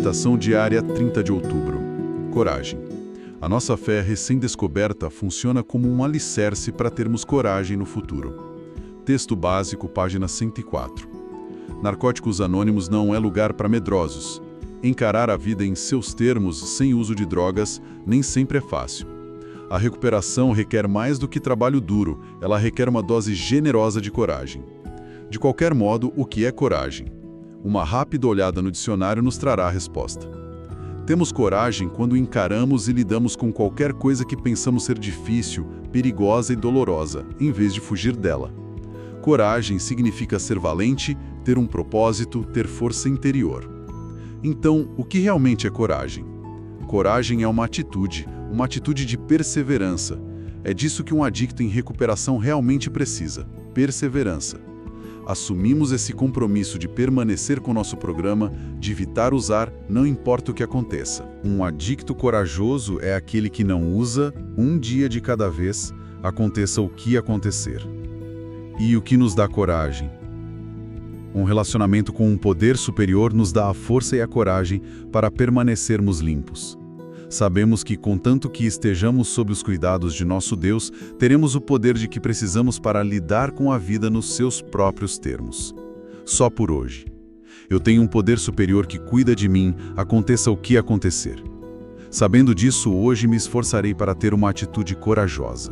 Meditação diária 30 de outubro. Coragem. A nossa fé recém-descoberta funciona como um alicerce para termos coragem no futuro. Texto básico, página 104. Narcóticos Anônimos não é lugar para medrosos. Encarar a vida em seus termos, sem uso de drogas, nem sempre é fácil. A recuperação requer mais do que trabalho duro, ela requer uma dose generosa de coragem. De qualquer modo, o que é coragem? Uma rápida olhada no dicionário nos trará a resposta. Temos coragem quando encaramos e lidamos com qualquer coisa que pensamos ser difícil, perigosa e dolorosa, em vez de fugir dela. Coragem significa ser valente, ter um propósito, ter força interior. Então, o que realmente é coragem? Coragem é uma atitude de perseverança. É disso que um adicto em recuperação realmente precisa: perseverança. Assumimos esse compromisso de permanecer com nosso programa, de evitar usar, não importa o que aconteça. Um adicto corajoso é aquele que não usa, um dia de cada vez, aconteça o que acontecer. E o que nos dá coragem? Um relacionamento com um poder superior nos dá a força e a coragem para permanecermos limpos. Sabemos que, contanto que estejamos sob os cuidados de nosso Deus, teremos o poder de que precisamos para lidar com a vida nos seus próprios termos. Só por hoje. Eu tenho um poder superior que cuida de mim, aconteça o que acontecer. Sabendo disso, hoje me esforçarei para ter uma atitude corajosa.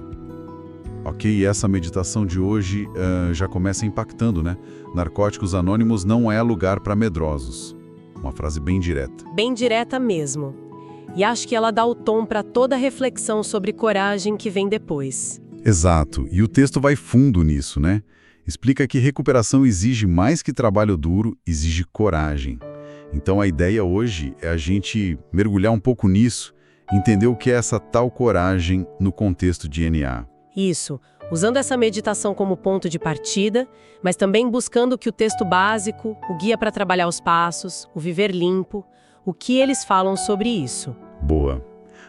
Ok, e essa meditação de hoje já começa impactando, né? Narcóticos Anônimos não é lugar para medrosos. Uma frase bem direta. Bem direta mesmo. E acho que ela dá o tom para toda a reflexão sobre coragem que vem depois. Exato, e o texto vai fundo nisso, né? Explica que recuperação exige mais que trabalho duro, exige coragem. Então a ideia hoje é a gente mergulhar um pouco nisso, entender o que é essa tal coragem no contexto de NA. Isso, usando essa meditação como ponto de partida, mas também buscando que o texto básico, o guia para trabalhar os passos, o viver limpo, o que eles falam sobre isso. Boa.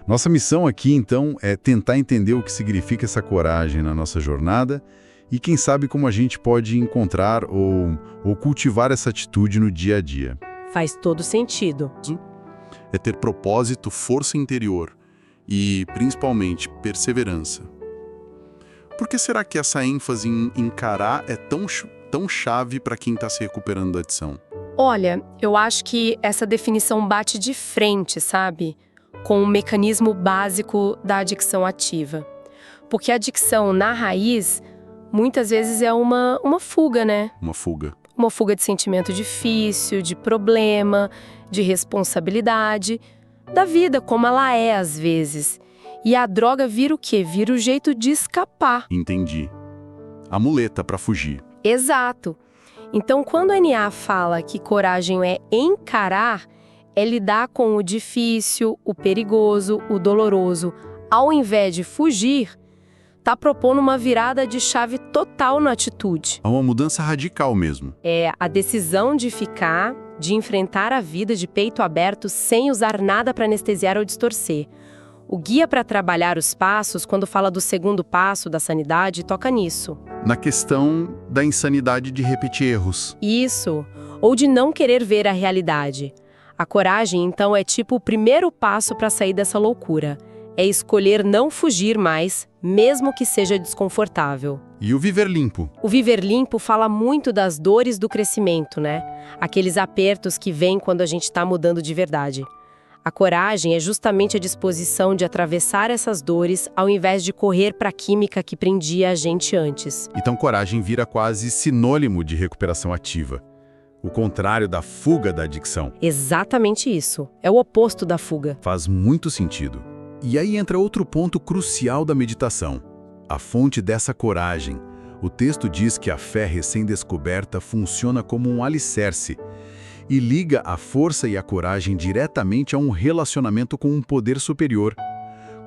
Nossa missão aqui, então, é tentar entender o que significa essa coragem na nossa jornada e quem sabe como a gente pode encontrar ou cultivar essa atitude no dia a dia. Faz todo sentido. É ter propósito, força interior e, principalmente, perseverança. Por que será que essa ênfase em encarar é tão chave para quem está se recuperando da adição? Olha, eu acho que essa definição bate de frente, sabe? Com o mecanismo básico da adicção ativa. Porque a adicção, na raiz, muitas vezes é uma fuga, né? Uma fuga. Uma fuga de sentimento difícil, de problema, de responsabilidade, da vida como ela é às vezes. E a droga vira o quê? Vira o jeito de escapar. Entendi. A muleta para fugir. Exato. Então, quando a NA fala que coragem é encarar, é lidar com o difícil, o perigoso, o doloroso, ao invés de fugir, tá propondo uma virada de chave total na atitude. É uma mudança radical mesmo. É a decisão de ficar, de enfrentar a vida de peito aberto sem usar nada para anestesiar ou distorcer. O guia para trabalhar os passos, quando fala do segundo passo da sanidade, toca nisso. Na questão da insanidade de repetir erros. Isso, ou de não querer ver a realidade. A coragem, então, é tipo o primeiro passo para sair dessa loucura. É escolher não fugir mais, mesmo que seja desconfortável. E o viver limpo? O viver limpo fala muito das dores do crescimento, né? Aqueles apertos que vêm quando a gente está mudando de verdade. A coragem é justamente a disposição de atravessar essas dores ao invés de correr para a química que prendia a gente antes. Então coragem vira quase sinônimo de recuperação ativa. O contrário da fuga da adicção. Exatamente isso. É o oposto da fuga. Faz muito sentido. E aí entra outro ponto crucial da meditação. A fonte dessa coragem. O texto diz que a fé recém-descoberta funciona como um alicerce e liga a força e a coragem diretamente a um relacionamento com um poder superior.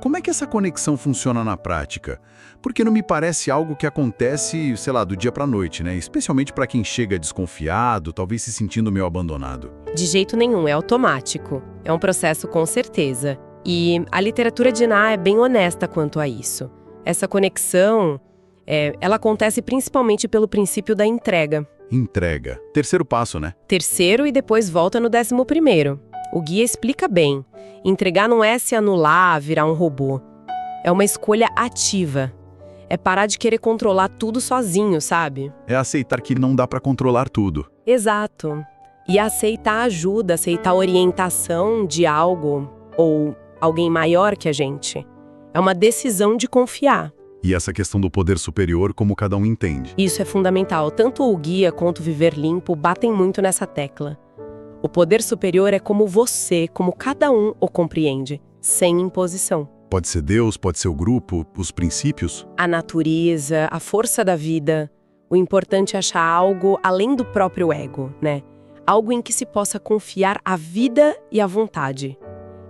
Como é que essa conexão funciona na prática? Porque não me parece algo que acontece, sei lá, do dia para a noite, né? Especialmente para quem chega desconfiado, talvez se sentindo meio abandonado. De jeito nenhum, é automático. É um processo com certeza. E a literatura de NA é bem honesta quanto a isso. Essa conexão, ela acontece principalmente pelo princípio da entrega. Entrega. Terceiro passo, né? Terceiro e depois volta no 11º. O guia explica bem. Entregar não é se anular, virar um robô. É uma escolha ativa. É parar de querer controlar tudo sozinho, sabe? É aceitar que não dá para controlar tudo. Exato. E aceitar ajuda, aceitar orientação de algo ou alguém maior que a gente. É uma decisão de confiar. E essa questão do poder superior, como cada um entende. Isso é fundamental. Tanto o guia quanto o Viver Limpo batem muito nessa tecla. O poder superior é como você, como cada um o compreende, sem imposição. Pode ser Deus, pode ser o grupo, os princípios. A natureza, a força da vida. O importante é achar algo além do próprio ego, né? Algo em que se possa confiar a vida e a vontade.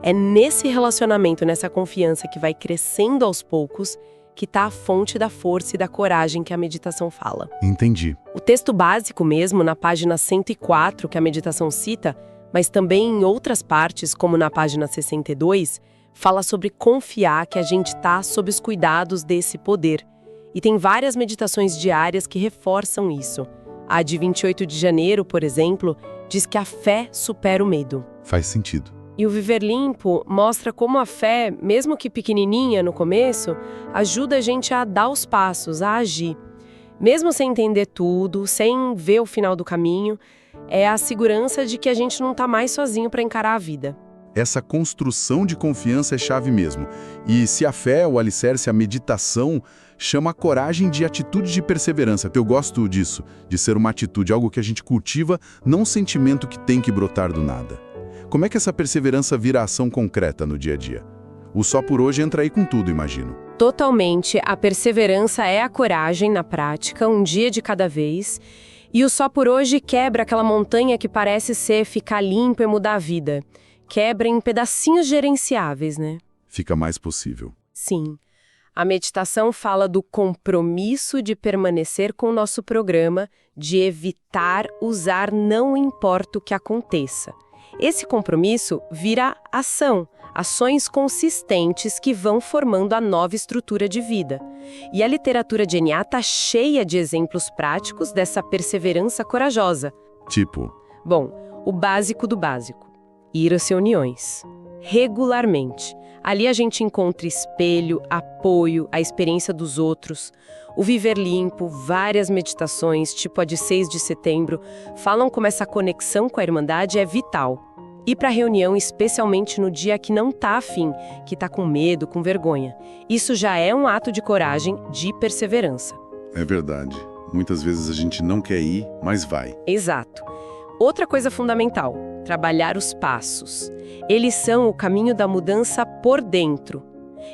É nesse relacionamento, nessa confiança que vai crescendo aos poucos, que está a fonte da força e da coragem que a meditação fala. Entendi. O texto básico mesmo, na página 104, que a meditação cita, mas também em outras partes, como na página 62, fala sobre confiar que a gente está sob os cuidados desse poder. E tem várias meditações diárias que reforçam isso. A de 28 de janeiro, por exemplo, diz que a fé supera o medo. Faz sentido. E o Viver Limpo mostra como a fé, mesmo que pequenininha no começo, ajuda a gente a dar os passos, a agir. Mesmo sem entender tudo, sem ver o final do caminho, é a segurança de que a gente não está mais sozinho para encarar a vida. Essa construção de confiança é chave mesmo. E se a fé, o alicerce, a meditação, chama a coragem de atitude de perseverança. Eu gosto disso, de ser uma atitude, algo que a gente cultiva, não um sentimento que tem que brotar do nada. Como é que essa perseverança vira ação concreta no dia a dia? O Só por Hoje entra aí com tudo, imagino. Totalmente. A perseverança é a coragem na prática, um dia de cada vez. E o Só por Hoje quebra aquela montanha que parece ser ficar limpo e mudar a vida. Quebra em pedacinhos gerenciáveis, né? Fica mais possível. Sim. A meditação fala do compromisso de permanecer com o nosso programa, de evitar usar não importa o que aconteça. Esse compromisso vira ação, ações consistentes que vão formando a nova estrutura de vida. E a literatura de NA está cheia de exemplos práticos dessa perseverança corajosa. Tipo? Bom, o básico do básico. Ir às reuniões. Regularmente. Ali a gente encontra espelho, apoio, a experiência dos outros. O Viver Limpo, várias meditações, tipo a de 6 de setembro, falam como essa conexão com a Irmandade é vital. Ir para a reunião, especialmente no dia que não tá afim, que tá com medo, com vergonha. Isso já é um ato de coragem, de perseverança. É verdade. Muitas vezes a gente não quer ir, mas vai. Exato. Outra coisa fundamental, trabalhar os passos. Eles são o caminho da mudança por dentro.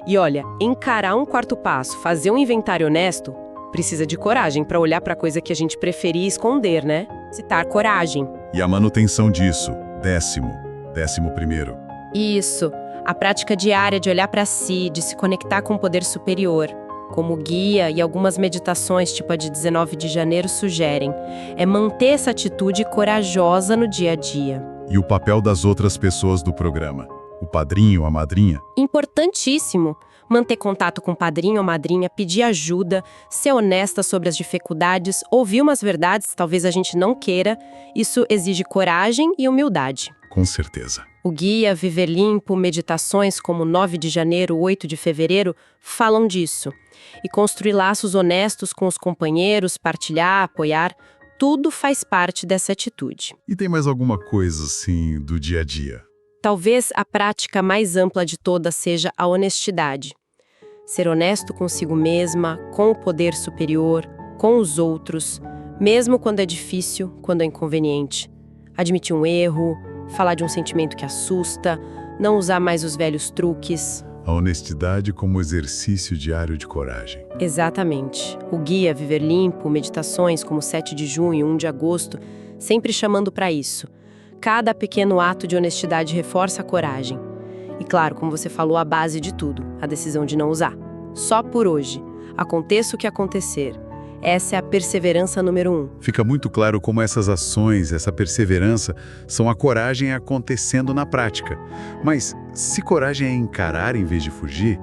E olha, encarar um quarto passo, fazer um inventário honesto, precisa de coragem para olhar para a coisa que a gente preferia esconder, né? Citar coragem. E a manutenção disso, 11º. Isso, a prática diária de olhar para si, de se conectar com o poder superior. Como o guia e algumas meditações, tipo a de 19 de janeiro, sugerem, é manter essa atitude corajosa no dia a dia. E o papel das outras pessoas do programa? O padrinho, a madrinha? Importantíssimo! Manter contato com o padrinho ou madrinha, pedir ajuda, ser honesta sobre as dificuldades, ouvir umas verdades talvez a gente não queira, isso exige coragem e humildade. Com certeza. O guia Viver Limpo, meditações como 9 de janeiro, 8 de fevereiro, falam disso. E construir laços honestos com os companheiros, partilhar, apoiar, tudo faz parte dessa atitude. E tem mais alguma coisa, assim, do dia a dia? Talvez a prática mais ampla de todas seja a honestidade. Ser honesto consigo mesma, com o poder superior, com os outros, mesmo quando é difícil, quando é inconveniente. Admitir um erro, falar de um sentimento que assusta, não usar mais os velhos truques. A honestidade como exercício diário de coragem. Exatamente. O guia Viver Limpo, meditações como 7 de junho, 1 de agosto, sempre chamando para isso. Cada pequeno ato de honestidade reforça a coragem. E claro, como você falou, a base de tudo, a decisão de não usar. Só por hoje. Aconteça o que acontecer. Essa é a perseverança número 1. Fica muito claro como essas ações, essa perseverança, são a coragem acontecendo na prática. Mas, se coragem é encarar em vez de fugir,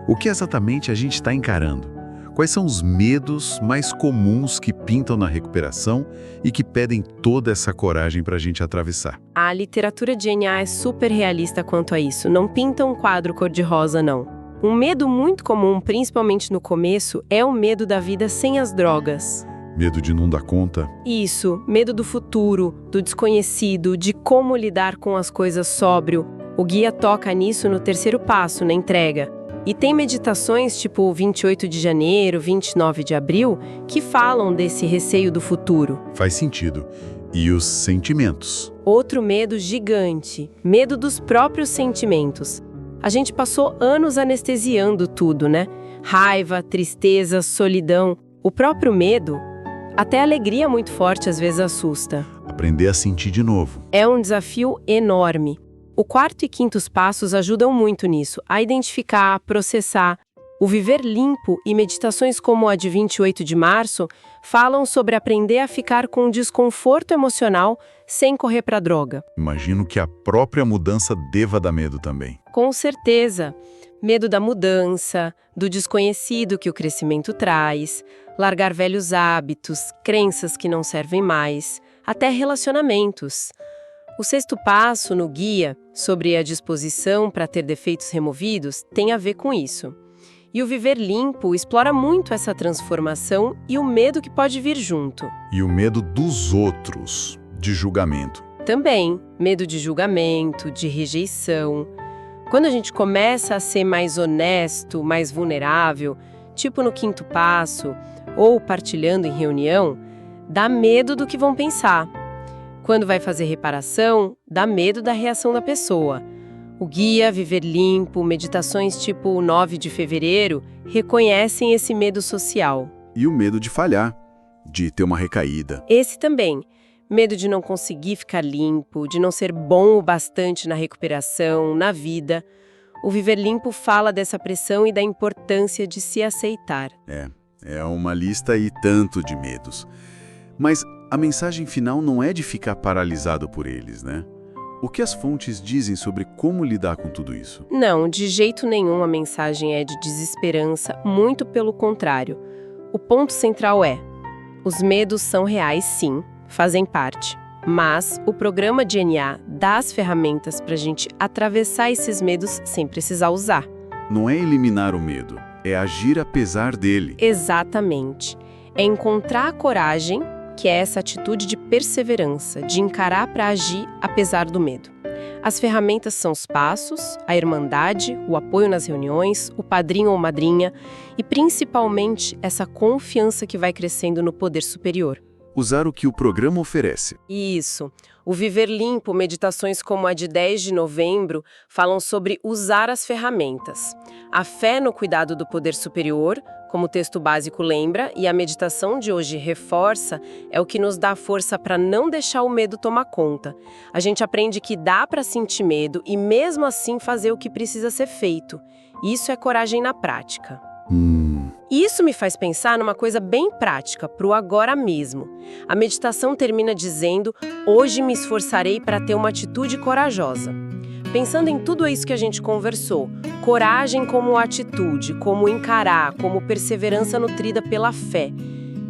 o que exatamente a gente está encarando? Quais são os medos mais comuns que pintam na recuperação e que pedem toda essa coragem para a gente atravessar? A literatura de NA é super realista quanto a isso, não pinta um quadro cor-de-rosa, não. Um medo muito comum, principalmente no começo, é o medo da vida sem as drogas. Medo de não dar conta? Isso, medo do futuro, do desconhecido, de como lidar com as coisas sóbrio. O guia toca nisso no terceiro passo, na entrega. E tem meditações tipo 28 de janeiro, 29 de abril, que falam desse receio do futuro. Faz sentido. E os sentimentos? Outro medo gigante, medo dos próprios sentimentos. A gente passou anos anestesiando tudo, né? Raiva, tristeza, solidão. O próprio medo, até a alegria muito forte às vezes assusta. Aprender a sentir de novo. É um desafio enorme. O quarto e quinto passos ajudam muito nisso, a identificar, processar. O Viver Limpo e meditações como a de 28 de março falam sobre aprender a ficar com desconforto emocional sem correr para a droga. Imagino que a própria mudança deva dar medo também. Com certeza. Medo da mudança, do desconhecido que o crescimento traz, largar velhos hábitos, crenças que não servem mais, até relacionamentos. O sexto passo no guia, sobre a disposição para ter defeitos removidos, tem a ver com isso. E o Viver Limpo explora muito essa transformação e o medo que pode vir junto. E o medo dos outros, de julgamento. Também, medo de julgamento, de rejeição. Quando a gente começa a ser mais honesto, mais vulnerável, tipo no quinto passo, ou partilhando em reunião, dá medo do que vão pensar. Quando vai fazer reparação, dá medo da reação da pessoa. O guia Viver Limpo, meditações tipo 9 de fevereiro, reconhecem esse medo social. E o medo de falhar, de ter uma recaída. Esse também. Medo de não conseguir ficar limpo, de não ser bom o bastante na recuperação, na vida. O Viver Limpo fala dessa pressão e da importância de se aceitar. É uma lista e tanto de medos. Mas a mensagem final não é de ficar paralisado por eles, né? O que as fontes dizem sobre como lidar com tudo isso? Não, de jeito nenhum a mensagem é de desesperança, muito pelo contrário. O ponto central é: os medos são reais, sim, fazem parte. Mas o programa de NA dá as ferramentas para a gente atravessar esses medos sem precisar usar. Não é eliminar o medo, é agir apesar dele. Exatamente. É encontrar a coragem, que é essa atitude de perseverança, de encarar para agir apesar do medo. As ferramentas são os passos, a irmandade, o apoio nas reuniões, o padrinho ou madrinha e principalmente essa confiança que vai crescendo no poder superior. Usar o que o programa oferece. Isso. O Viver Limpo, meditações como a de 10 de novembro, falam sobre usar as ferramentas. A fé no cuidado do poder superior, como o texto básico lembra, e a meditação de hoje reforça, é o que nos dá força para não deixar o medo tomar conta. A gente aprende que dá para sentir medo e mesmo assim fazer o que precisa ser feito. Isso é coragem na prática. E isso me faz pensar numa coisa bem prática, para o agora mesmo. A meditação termina dizendo: hoje me esforçarei para ter uma atitude corajosa. Pensando em tudo isso que a gente conversou, coragem como atitude, como encarar, como perseverança nutrida pela fé.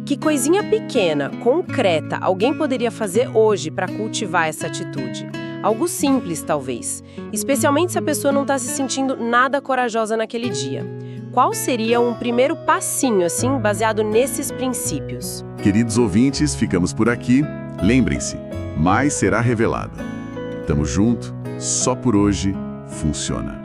Que coisinha pequena, concreta, alguém poderia fazer hoje para cultivar essa atitude? Algo simples, talvez. Especialmente se a pessoa não está se sentindo nada corajosa naquele dia. Qual seria um primeiro passinho, assim, baseado nesses princípios? Queridos ouvintes, ficamos por aqui. Lembrem-se, mais será revelado. Tamo junto, só por hoje funciona.